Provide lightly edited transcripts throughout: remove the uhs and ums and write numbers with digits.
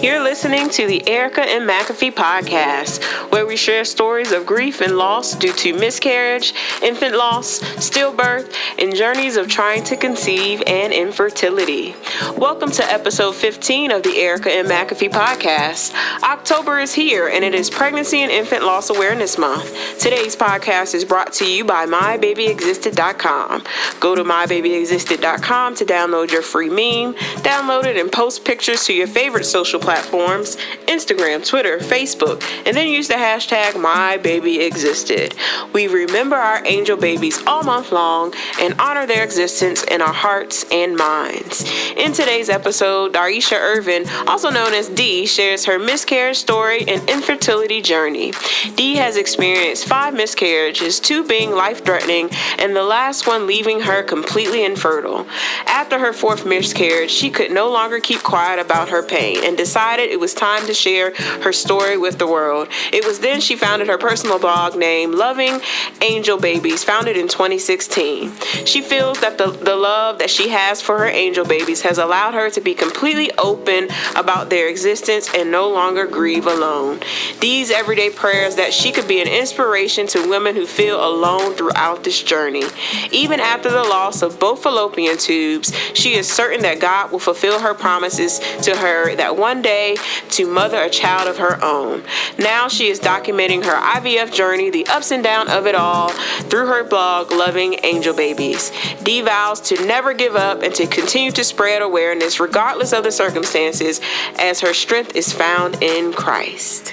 You're listening to the Erica and McAfee podcast, where we share stories of grief and loss due to miscarriage, infant loss, stillbirth, and journeys of trying to conceive and infertility. Welcome to episode 15 of the Erica and McAfee podcast. October is here, and it is Pregnancy and Infant Loss Awareness Month. Today's podcast is brought to you by mybabyexisted.com. Go to mybabyexisted.com to download your free meme, download it, and post pictures to your favorite social platforms, Instagram, Twitter, Facebook, and then use the hashtag MyBabyExisted. We remember our angel babies all month long and honor their existence in our hearts and minds. In today's episode, Dareshia Ervin, also known as Dee, shares her miscarriage story and infertility journey. Dee has experienced 5 miscarriages, 2 being life-threatening, and the last one leaving her completely infertile. After her 4th miscarriage, she could no longer keep quiet about her pain and decided it was time to share her story with the world. It was then she founded her personal blog named Loving Angel Babies, founded in 2016. She feels that the love that she has for her angel babies has allowed her to be completely open about their existence and no longer grieve alone. These everyday prayers that she could be an inspiration to women who feel alone throughout this journey. Even after the loss of both fallopian tubes, she is certain that God will fulfill her promises to her that one day to mother a child of her own. Now she is documenting her IVF journey, the ups and downs of it all, through her blog, Loving Angel Babies. Dee vows to never give up and to continue to spread awareness regardless of the circumstances, as her strength is found in Christ.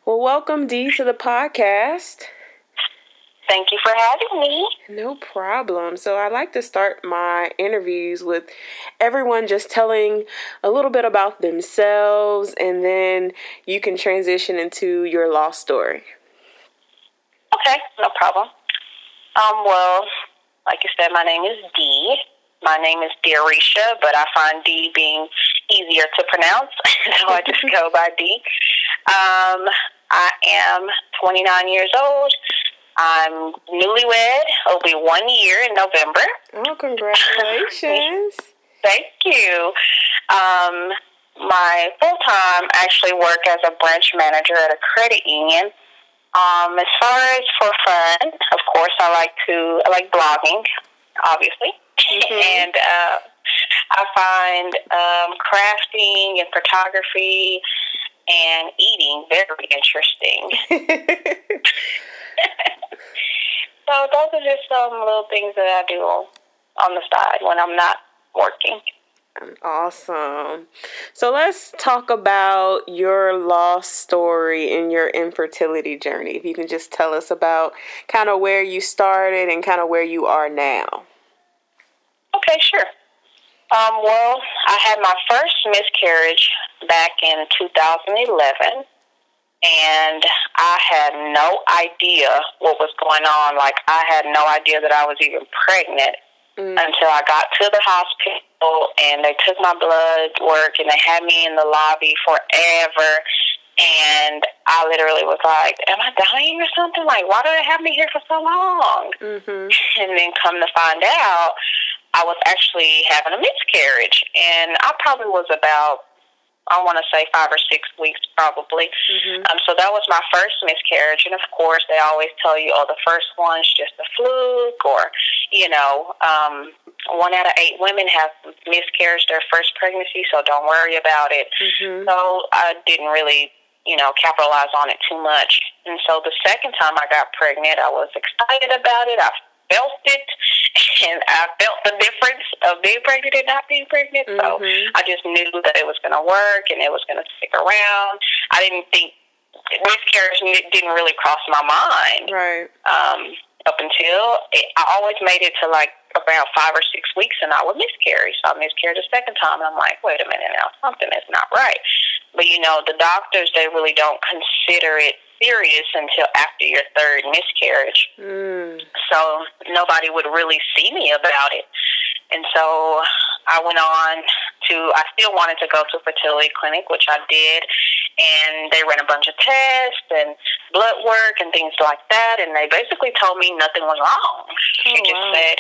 Well, welcome, Dee, to the podcast. Thank you for having me. No problem. So I like to start my interviews with everyone just telling a little bit about themselves, and then you can transition into your loss story. Okay, no problem. Well, like you said, my name is Dee. My name is Dareshia, but I find Dee being easier to pronounce, so I just go by Dee. I am 29 years old. I'm newlywed. It'll be 1 year in November. Oh, congratulations. Thank you. My full-time actually work as a branch manager at a credit union. As far as for fun, of course, I like blogging, obviously. Mm-hmm. And I find crafting and photography and eating very interesting. So those are just some little things that I do on the side when I'm not working. Awesome. So let's talk about your loss story and your infertility journey. If you can just tell us about kind of where you started and kind of where you are now. Okay, sure. Well, I had my first miscarriage back in 2011. And I had no idea what was going on. Like, I had no idea that I was even pregnant until I got to the hospital, and they took my blood work, and they had me in the lobby forever. And I literally was like, am I dying or something? Like, why do they have me here for so long? Mm-hmm. And then come to find out, I was actually having a miscarriage. And I probably was about, I want to say 5 or 6 weeks probably. Mm-hmm. So that was my first miscarriage. And of course, they always tell you, oh, the first one's just a fluke, or, 1 out of 8 women have miscarriage their first pregnancy, so don't worry about it. Mm-hmm. So I didn't really, capitalize on it too much. And so the second time I got pregnant, I was excited about it. I felt it, and I felt the difference of being pregnant and not being pregnant. Mm-hmm. So I just knew that it was going to work and it was going to stick around. I didn't think miscarriage didn't really cross my mind. Right. Up until I always made it to like around 5 or 6 weeks, and I would miscarry. So I miscarried a second time, and I'm like, wait a minute now, something is not right. But the doctors, they really don't consider it serious until after your 3rd miscarriage. So nobody would really see me about it. And so I went on I still wanted to go to a fertility clinic, which I did, and they ran a bunch of tests and blood work and things like that, and they basically told me nothing was wrong. She just said,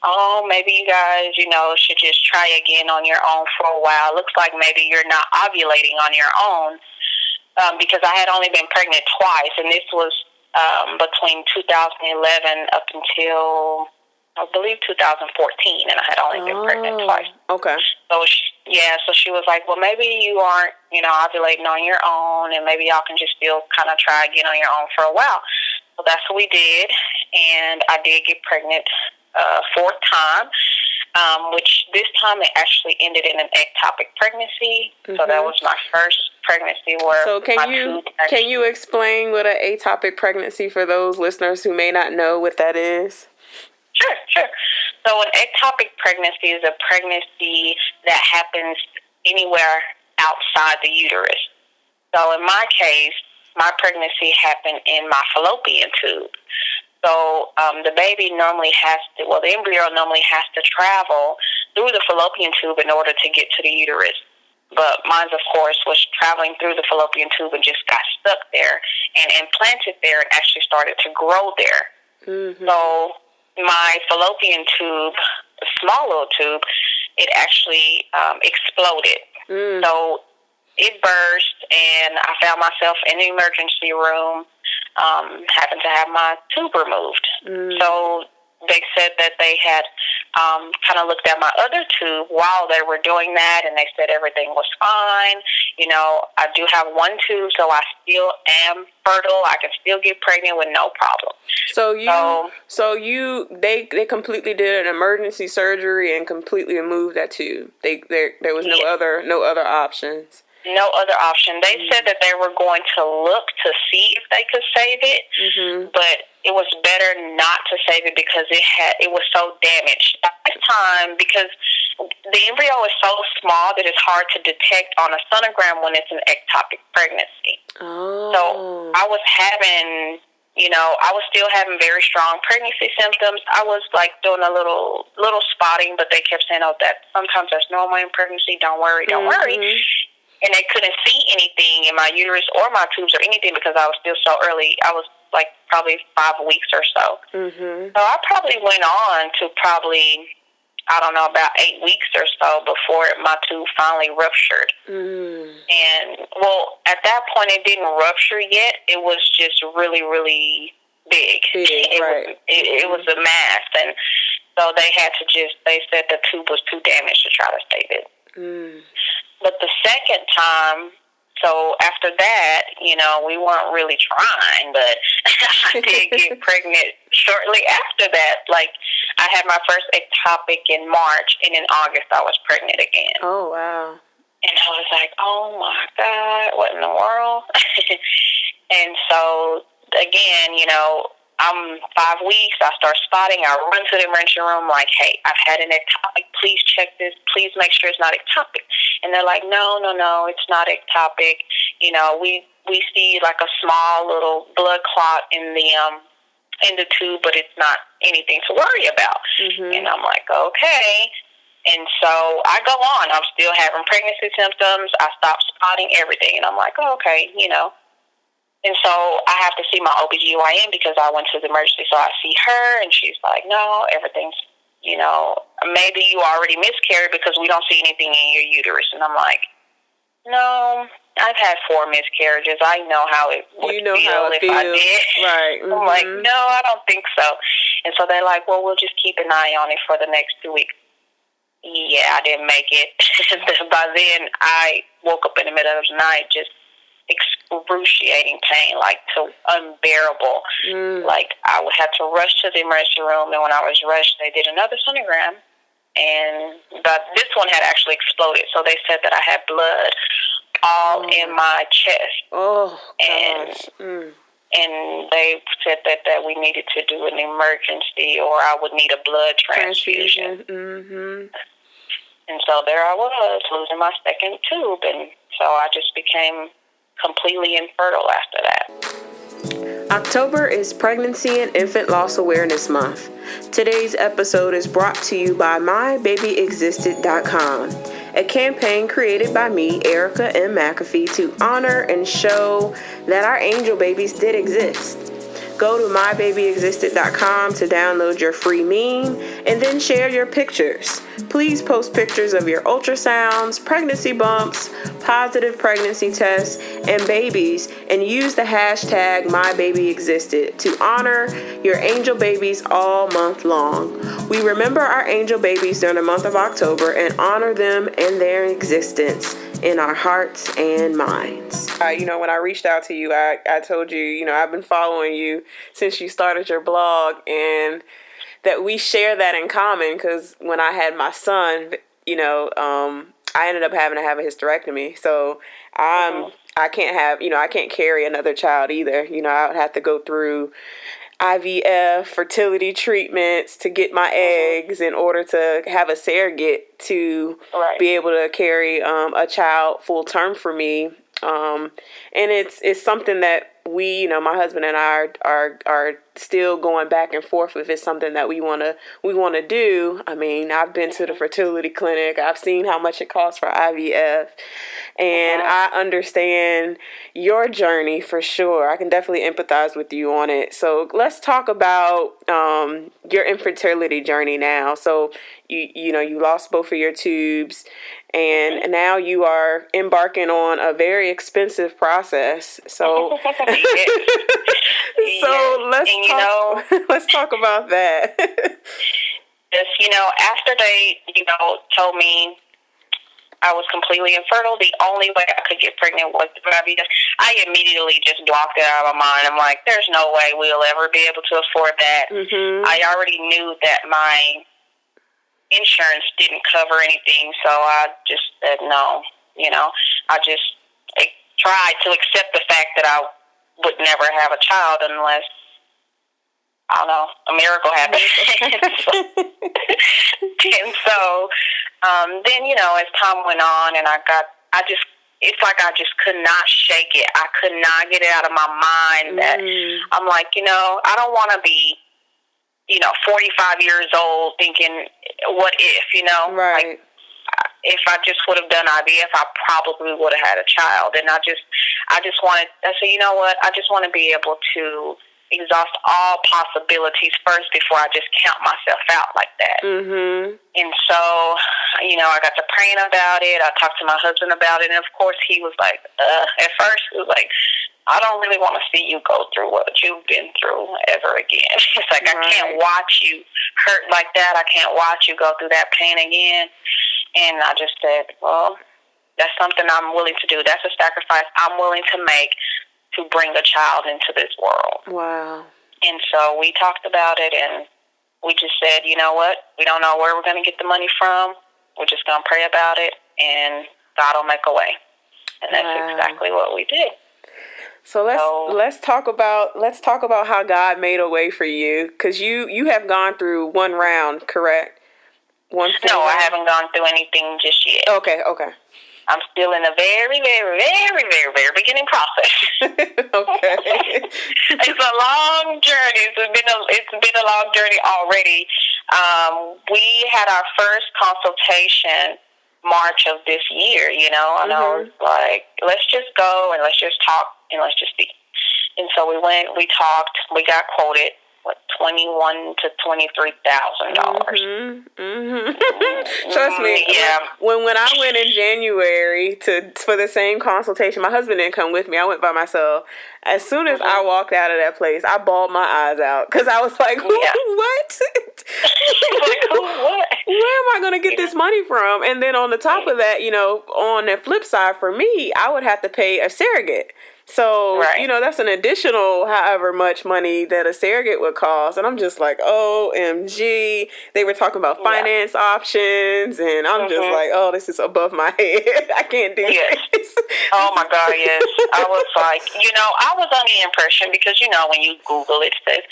oh, maybe you guys, should just try again on your own for a while. Looks like maybe you're not ovulating on your own, because I had only been pregnant twice, and this was between 2011 up until, I believe, 2014, and I had only been pregnant twice. Okay. So, so she was like, well, maybe you aren't, ovulating on your own, and maybe y'all can just still kind of try again on your own for a while. So that's what we did, and I did get pregnant fourth time, which this time it actually ended in an ectopic pregnancy. Mm-hmm. So that was my first pregnancy where can you explain what an ectopic pregnancy for those listeners who may not know what that is? Sure. So an ectopic pregnancy is a pregnancy that happens anywhere outside the uterus. So in my case, my pregnancy happened in my fallopian tube. So the baby the embryo normally has to travel through the fallopian tube in order to get to the uterus. But mine, of course, was traveling through the fallopian tube and just got stuck there and implanted there and actually started to grow there. Mm-hmm. So my fallopian tube, the small little tube, it actually exploded. Mm. So it burst, and I found myself in the emergency room, happened to have my tube removed. Mm. So they said that they had kind of looked at my other tube while they were doing that, and they said everything was fine. I do have one tube, so I still am fertile. I can still get pregnant with no problem. They completely did an emergency surgery and completely removed that tube. There was no other options. No other option. They said that they were going to look to see if they could save it, but it was better not to save it because it was so damaged at the time, because the embryo is so small that it's hard to detect on a sonogram when it's an ectopic pregnancy. Oh. So I was still having very strong pregnancy symptoms. I was like doing a little spotting, but they kept saying, that sometimes that's normal in pregnancy. Don't worry. And they couldn't see anything in my uterus or my tubes or anything because I was still so early. I was like probably 5 weeks or so. Mm-hmm. So I probably went on to about 8 weeks or so before my tube finally ruptured. Mm. And, at that point it didn't rupture yet. It was just really, really big. It was a mass. And so they said the tube was too damaged to try to save it. Mm. But the second time, so after that, we weren't really trying, but I did get pregnant shortly after that. Like, I had my first ectopic in March, and in August I was pregnant again. Oh, wow. And I was like, oh, my God, what in the world? And so, again, I'm 5 weeks. I start spotting. I run to the emergency room like, hey, I've had an ectopic. Please check this. Please make sure it's not ectopic. And they're like, no, it's not ectopic. We see like a small little blood clot in the tube, but it's not anything to worry about. Mm-hmm. And I'm like, okay. And so I go on. I'm still having pregnancy symptoms. I stop spotting everything. And I'm like, oh, okay, And so I have to see my OBGYN because I went to the emergency. So I see her, and she's like, no, everything's, maybe you already miscarried because we don't see anything in your uterus. And I'm like, no, I've had 4 miscarriages. I know how it would feel if I did. Right. Mm-hmm. I'm like, no, I don't think so. And so they're like, well, we'll just keep an eye on it for the next 2 weeks. Yeah, I didn't make it. By then, I woke up in the middle of the night just excruciating pain, like unbearable. Like I would have to rush to the emergency room, and when I was rushed, they did another sonogram, but this one had actually exploded. So they said that I had blood all in my chest. Oh, gosh. And they said that we needed to do an emergency, or I would need a blood transfusion. Mm-hmm. And so there I was, losing my second tube, and so I just became completely infertile after that. October is Pregnancy and Infant Loss Awareness Month. Today's episode is brought to you by MyBabyExisted.com, a campaign created by me, Erica M. McAfee, to honor and show that our angel babies did exist. Go to mybabyexisted.com to download your free meme and then share your pictures. Please post pictures of your ultrasounds, pregnancy bumps, positive pregnancy tests, and babies, and use the hashtag MyBabyExisted to honor your angel babies all month long. We remember our angel babies during the month of October and honor them and their existence in our hearts and minds. When I reached out to you, I told you, I've been following you since you started your blog, and that we share that in common, because when I had my son, I ended up having to have a hysterectomy. So I can't carry another child either. I would have to go through IVF, fertility treatments to get my eggs in order to have a surrogate to be able to carry a child full term for me. And it's something that we, my husband and I are still going back and forth with. It's something that we want to do. I mean, I've been to the fertility clinic. I've seen how much it costs for IVF, and I understand your journey for sure. I can definitely empathize with you on it. So let's talk about your infertility journey now. So you lost both of your tubes, and now you are embarking on a very expensive process. So, let's talk about that. After they, told me I was completely infertile, the only way I could get pregnant was through IVF. I immediately just blocked it out of my mind. I'm like, there's no way we'll ever be able to afford that. I already knew that my insurance didn't cover anything, so I just said no. I just tried to accept the fact that I would never have a child unless, I don't know, a miracle happened. And so then, as time went on, and it's like I just could not shake it. I could not get it out of my mind that I'm like, I don't want to be 45 years old thinking, what if, Right. Like, if I just would have done IVF, I probably would have had a child. And I said, you know what? I just want to be able to exhaust all possibilities first before I just count myself out like that. And so, I got to praying about it. I talked to my husband about it. And of course he was like, at first it was like, I don't really want to see you go through what you've been through ever again. It's like, I can't watch you hurt like that. I can't watch you go through that pain again. And I just said, well, that's something I'm willing to do. That's a sacrifice I'm willing to make to bring a child into this world. Wow. And so we talked about it, and we just said, you know what? We don't know where we're going to get the money from. We're just going to pray about it, and God will make a way. And that's exactly what we did. So let's talk about how God made a way for you, because you have gone through one round, correct? No, I haven't gone through anything just yet. Okay. I'm still in the very, very, very, very, very beginning process. Okay. It's a long journey. It's been a long journey already. We had our first consultation March of this year, and I was like, let's just go and let's just talk and let's just see. And so we went, we talked, we got quoted $21,000 to $23,000. Trust me. Yeah. When I went in January for the same consultation, my husband didn't come with me. I went by myself. As soon as I walked out of that place, I bawled my eyes out because I was like, what? What? Where am I going to get this money from? And then on the top of that, on the flip side for me, I would have to pay a surrogate. So, that's an additional however much money that a surrogate would cost. And I'm just like, OMG. They were talking about finance options. And I'm just like, this is above my head. I can't do this. Oh, my God, yes. I was like, I was under the impression because, when you Google it, it says,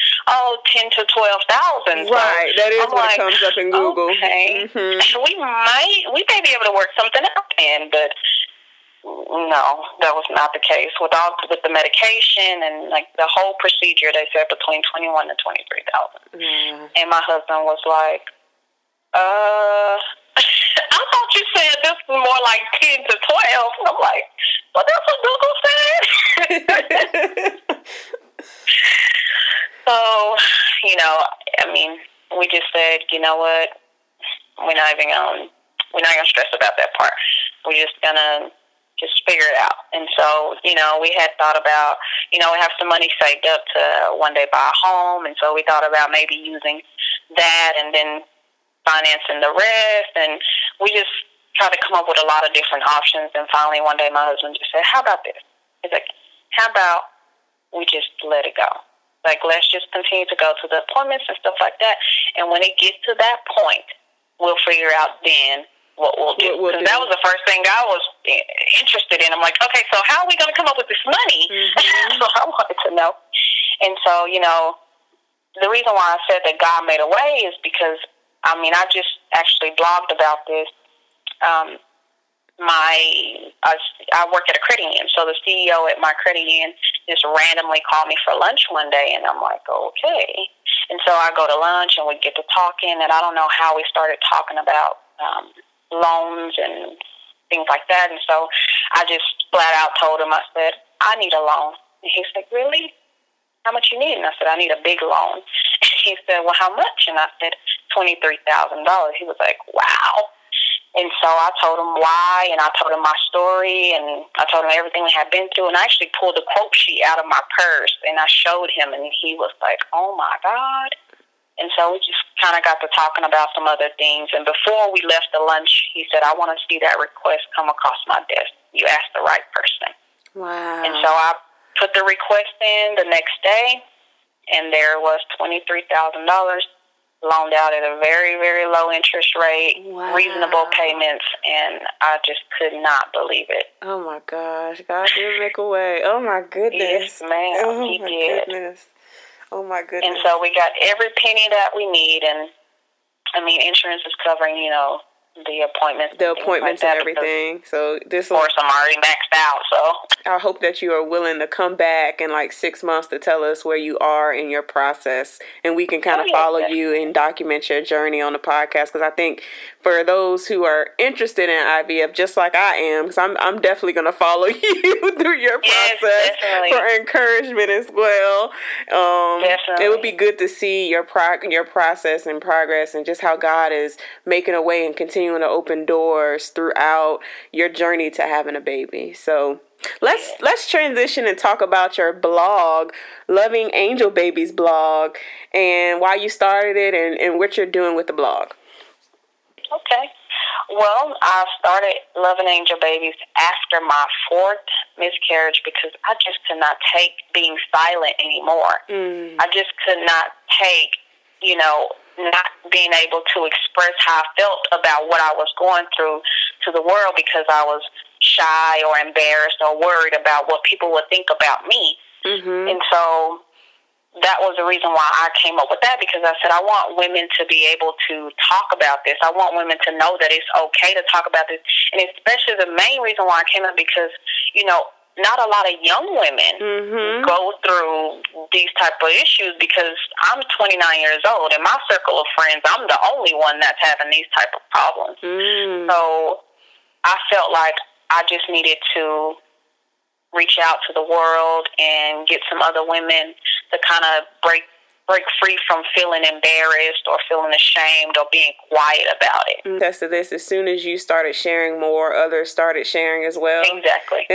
10 to 12,000. Right. That is what comes up in Google. Okay. We may be able to work something out in, but no, that was not the case. With the medication and the whole procedure, they said between $21,000 to $23,000. And my husband was like, I thought you said this was more like 10 to 12. And I'm like, well, that's what Google said. just said, you know what, we're not gonna stress about that part. We're just gonna just figure it out. And so, we had thought about, we have some money saved up to one day buy a home, and so we thought about maybe using that and then financing the rest, and we just tried to come up with a lot of different options. And finally one day my husband just said, how about this? He's like, how about we just let it go? Like, let's just continue to go to the appointments and stuff like that, and when it gets to that point, we'll figure out then what we'll do. Because that was the first thing I was interested in. I'm like, okay, so how are we going to come up with this money? Mm-hmm. So I wanted to know. And so, the reason why I said that God made a way is because, I just actually blogged about this. I work at a credit union, so the CEO at my credit union just randomly called me for lunch one day, and I'm like, okay. And so I go to lunch, and we get to talking, and I don't know how we started talking about loans and things like that. And so I just flat out told him, I said, I need a loan. And he said, really? How much you need? And I said, I need a big loan. And he said, well, how much? And I said, $23,000. He was like, wow. And so I told him why, and I told him my story, and I told him everything we had been through, and I actually pulled a quote sheet out of my purse, and I showed him, and he was like, oh my God. And so we just kind of got to talking about some other things. And before we left the lunch, he said, I want to see that request come across my desk. You asked the right person. Wow. And so I put the request in the next day, and there was $23,000 loaned out at a very, very low interest rate, wow. Reasonable payments, and I just could not believe it. Oh, my gosh. God did make a way. Oh, my goodness. Yes, ma'am. He did. Goodness. Oh, my goodness. And so we got every penny that we need, and, insurance is covering, the appointments. The appointments and everything. So this will... Of course, I'm already maxed out, so... I hope that you are willing to come back in 6 months to tell us where you are in your process, and we can kind of follow you and document your journey on the podcast, because I think for those who are interested in IVF, just like I am, because I'm definitely going to follow you through your process for encouragement as well. Definitely. It would be good to see your process and progress, and just how God is making a way and continuing to open doors throughout your journey to having a baby. So let's transition and talk about your blog, Loving Angel Babies blog, and why you started it and what you're doing with the blog. Okay. Well, I started Loving Angel Babies after my 4th miscarriage because I just could not take being silent anymore. I just could not take, not being able to express how I felt about what I was going through to the world because I was shy or embarrassed or worried about what people would think about me. Mm-hmm. And so that was the reason why I came up with that, because I said I want women to be able to talk about this. I want women to know that it's okay to talk about this. And especially the main reason why I came up because, not a lot of young women go through these type of issues, because I'm 29 years old. In my circle of friends, I'm the only one that's having these type of problems. So I felt like I just needed to reach out to the world and get some other women to kind of break free from feeling embarrassed or feeling ashamed or being quiet about it. Test of this, as soon as you started sharing more, others started sharing as well. Exactly.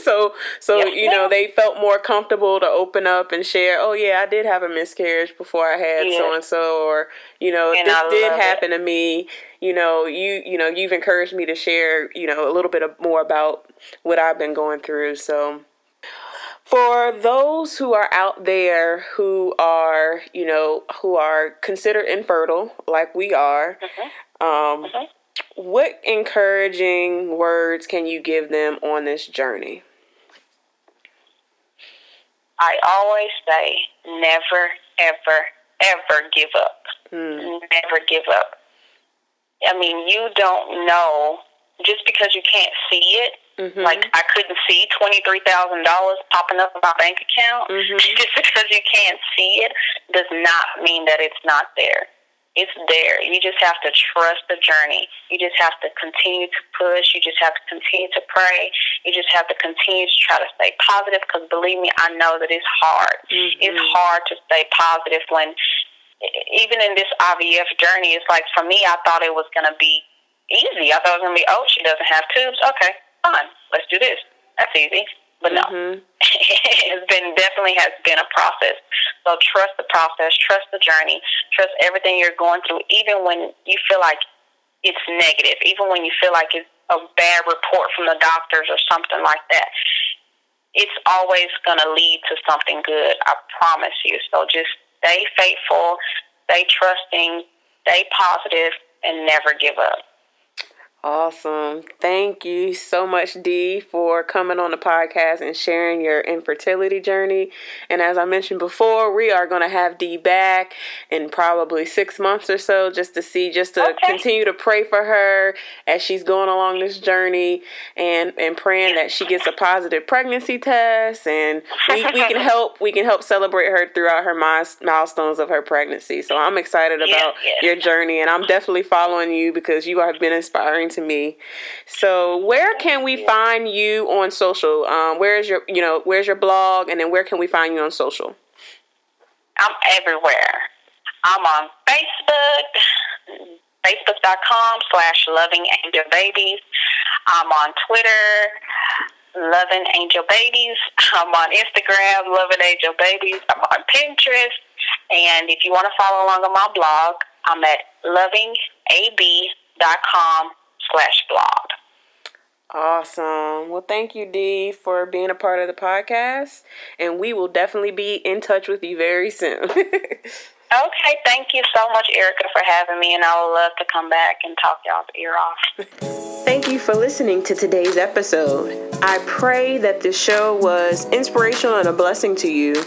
So yes, they felt more comfortable to open up and share, oh yeah, I did have a miscarriage before I had so-and-so, or, this did happen to me. You've encouraged me to share, a little bit more about what I've been going through. So for those who are out there who are considered infertile, like we are, what encouraging words can you give them on this journey? I always say, never, ever, ever give up. Never give up. You don't know, just because you can't see it. Like, I couldn't see $23,000 popping up in my bank account. Just because you can't see it does not mean that it's not there. It's there. You just have to trust the journey. You just have to continue to push. You just have to continue to pray. You just have to continue to try to stay positive, because believe me, I know that it's hard. It's hard to stay positive when even in this IVF journey, it's like, for me, I thought it was going to be easy. I thought it was going to be, oh, she doesn't have tubes. Okay, fine. Let's do this. That's easy. But no, it definitely has been a process. So trust the process, trust the journey, trust everything you're going through, even when you feel like it's negative, even when you feel like it's a bad report from the doctors or something like that. It's always going to lead to something good, I promise you. So just stay faithful, stay trusting, stay positive, and never give up. Awesome. Thank you so much, Dee, for coming on the podcast and sharing your infertility journey. And as I mentioned before, we are going to have Dee back in probably 6 months or so just to continue to pray for her as she's going along this journey and praying that she gets a positive pregnancy test, and we can help celebrate her throughout her milestones of her pregnancy. So I'm excited about your journey, and I'm definitely following you because you have been inspiring to me. So where can we find you on social? Where's your blog, and then where can we find you on social? I'm everywhere. I'm on Facebook, facebook.com/lovingangelbabies. I'm on Twitter, Loving Angel Babies. I'm on Instagram, Loving Angel Babies. I'm on Pinterest. And if you want to follow along on my blog, I'm at lovingab.com/blog. Awesome. Well, thank you, Dee, for being a part of the podcast, and we will definitely be in touch with you very soon. Okay, thank you so much, Erica, for having me, and I would love to come back and talk y'all's ear off. Thank you for listening to today's episode. I pray that this show was inspirational and a blessing to you.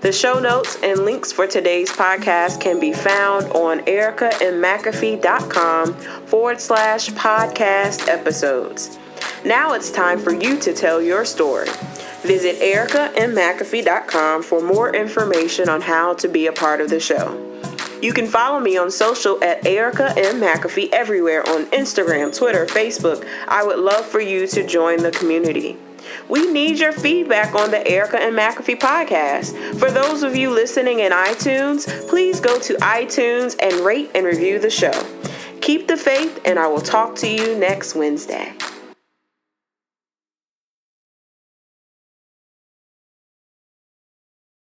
The show notes and links for today's podcast can be found on ericaandmcafee.com/podcast episodes. Now it's time for you to tell your story. Visit ericaandmcafee.com for more information on how to be a part of the show. You can follow me on social at Erica M. McAfee everywhere on Instagram, Twitter, Facebook. I would love for you to join the community. We need your feedback on the Erica and McAfee podcast. For those of you listening in iTunes, please go to iTunes and rate and review the show. Keep the faith, and I will talk to you next Wednesday.